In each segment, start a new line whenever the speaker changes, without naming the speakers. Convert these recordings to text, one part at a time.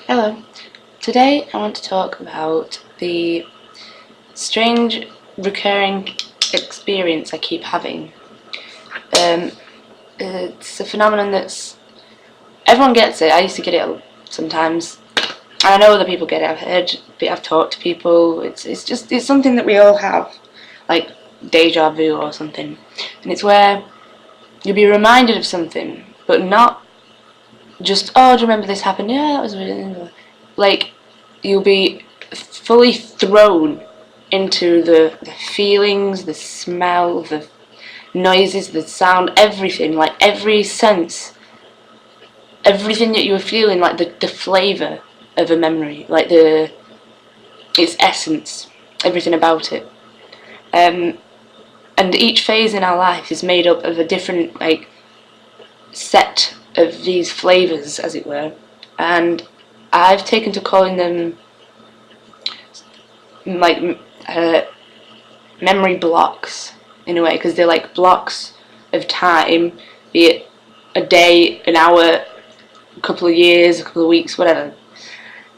Hello. Today I want to talk about the strange recurring experience I keep having. It's a phenomenon that's... everyone gets it. I used to get it sometimes. And I know other people get it. I've talked to people. It's something that we all have, like deja vu or something. And it's where you'll be reminded of something, but not just, oh, do you remember this happened? Yeah, that was really... like, you'll be fully thrown into the feelings, the smell, the noises, the sound, everything, like every sense, everything that you were feeling, like the flavour of a memory, like its essence, everything about it. And each phase in our life is made up of a different, like, set of these flavours, as it were, and I've taken to calling them like memory blocks in a way, because they're like blocks of time, be it a day, an hour, a couple of years, a couple of weeks, whatever,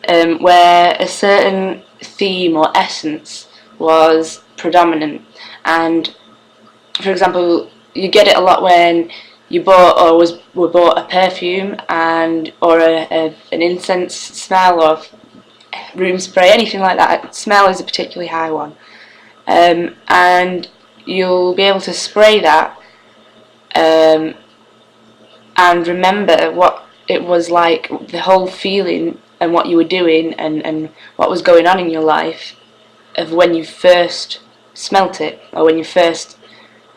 where a certain theme or essence was predominant. And for example, you get it a lot when you bought or were bought a perfume or an incense smell or room spray, anything like that. Smell is a particularly high one, and you'll be able to spray that and remember what it was like, the whole feeling and what you were doing and what was going on in your life of when you first smelt it, or when you first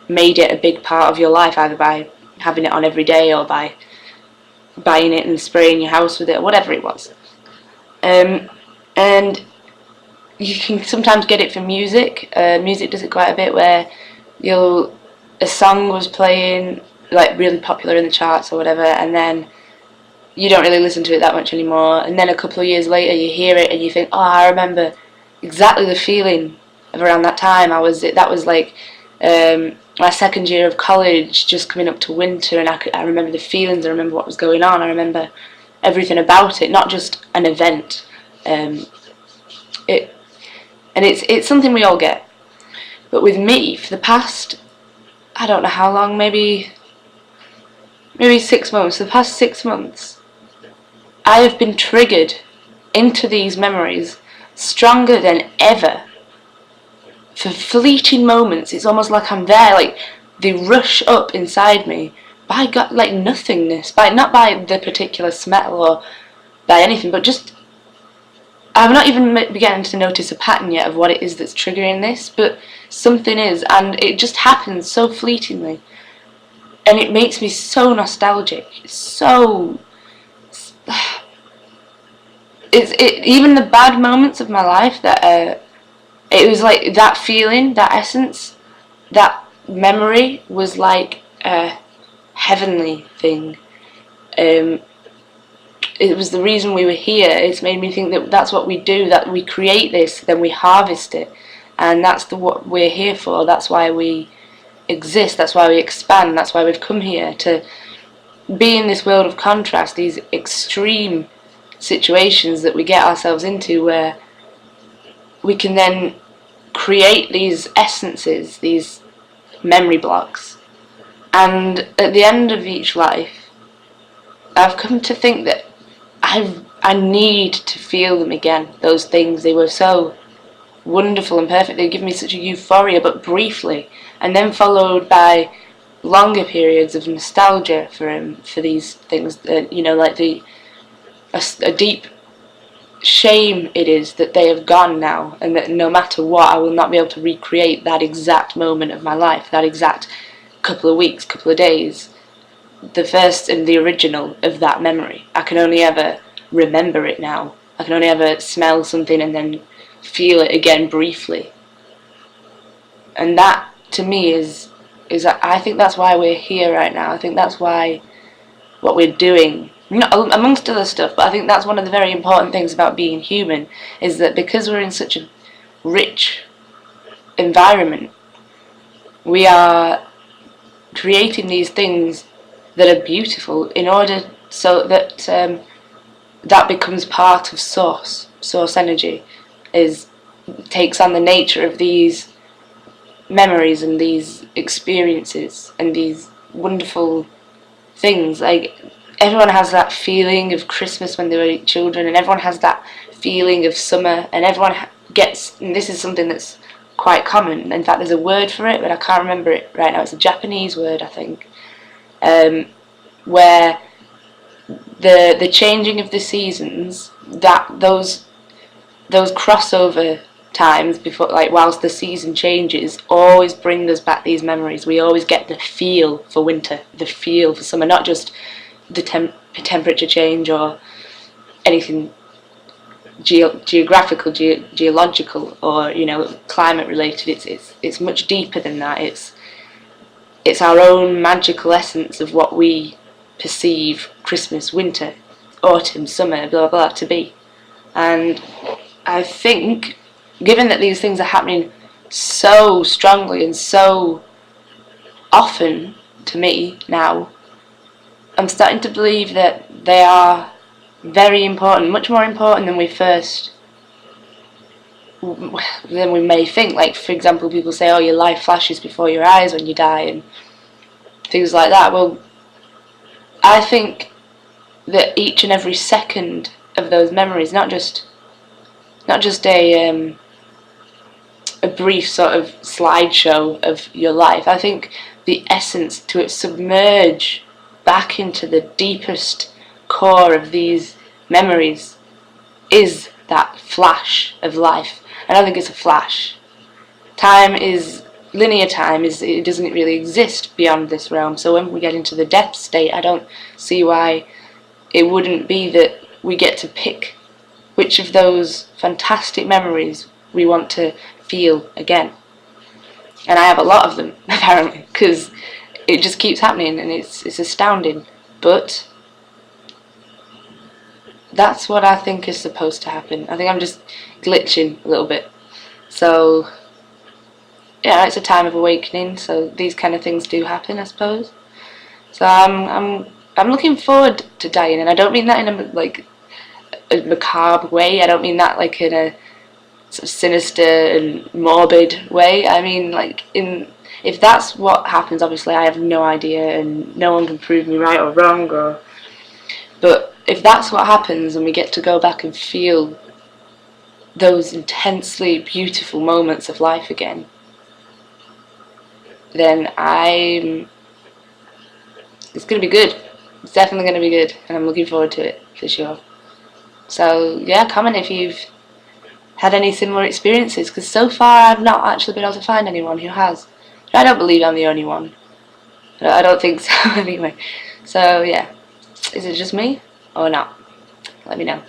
made it a big part of your life, either by having it on every day or by buying it and spraying your house with it, or whatever it was. And you can sometimes get it from music. Music does it quite a bit, where a song was playing, like really popular in the charts or whatever, and then you don't really listen to it that much anymore, and then a couple of years later you hear it and you think, oh, I remember exactly the feeling of around that time. That was like my second year of college, just coming up to winter, and I remember the feelings, I remember what was going on, I remember everything about it, not just an event. It's something we all get. But with me, for the past, I don't know how long, maybe 6 months, the past 6 months, I have been triggered into these memories stronger than ever. For fleeting moments, it's almost like I'm there, like they rush up inside me by God, like nothingness, not by the particular smell or by anything, but just, I'm not even beginning to notice a pattern yet of what it is that's triggering this, but something is, and it just happens so fleetingly, and it makes me so nostalgic. Even the bad moments of my life, that it was like that feeling, that essence, that memory was like a heavenly thing. It was the reason we were here. It's made me think that that's what we do, that we create this, then we harvest it, and that's what we're here for. That's why we exist, that's why we expand, that's why we've come here, to be in this world of contrast, these extreme situations that we get ourselves into, where we can then create these essences, these memory blocks. And at the end of each life, I've come to think that I need to feel them again, those things. They were so wonderful and perfect, they give me such a euphoria, but briefly, and then followed by longer periods of nostalgia for these things, like a deep shame it is that they have gone now, and that no matter what, I will not be able to recreate that exact moment of my life, that exact couple of weeks, couple of days, the first and the original of that memory. I can only ever remember it now. I can only ever smell something and then feel it again briefly. And that, to me, is I think that's why we're here right now. I think that's why what we're doing, amongst other stuff, but I think that's one of the very important things about being human, is that because we're in such a rich environment, we are creating these things that are beautiful in order so that that becomes part of source energy, is takes on the nature of these memories and these experiences and these wonderful things. Like, everyone has that feeling of Christmas when they were children, and everyone has that feeling of summer, and everyone gets, and this is something that's quite common. In fact, there's a word for it, but I can't remember it right now. It's a Japanese word, I think, where the changing of the seasons, that those crossover times before, like whilst the season changes, always bring us back these memories. We always get the feel for winter, the feel for summer, not just the temperature change or anything geographical, geological, or climate related. It's much deeper than that. It's our own magical essence of what we perceive Christmas, winter, autumn, summer, blah blah blah to be. And I think, given that these things are happening so strongly and so often to me now, I'm starting to believe that they are very important, much more important than we may think. Like, for example, people say, oh, your life flashes before your eyes when you die and things like that. Well, I think that each and every second of those memories, not just a brief sort of slideshow of your life, I think the essence to it, submerge back into the deepest core of these memories, is that flash of life. I don't think it's a flash. Linear time it doesn't really exist beyond this realm. So when we get into the depth state, I don't see why it wouldn't be that we get to pick which of those fantastic memories we want to feel again. And I have a lot of them, apparently, because it just keeps happening, and it's astounding. But that's what I think is supposed to happen. I think I'm just glitching a little bit. So yeah, it's a time of awakening, so these kind of things do happen, I suppose. So I'm looking forward to dying, and I don't mean that in a macabre way. I don't mean that like in a sort of sinister and morbid way. I mean, like, if that's what happens, obviously I have no idea, and no one can prove me right or wrong. But if that's what happens, and we get to go back and feel those intensely beautiful moments of life again, then it's going to be good. It's definitely going to be good, and I'm looking forward to it, for sure. So yeah, comment if you've had any similar experiences, because so far I've not actually been able to find anyone who has. I don't believe I'm the only one. I don't think so, anyway. So yeah, is it just me or not? Let me know.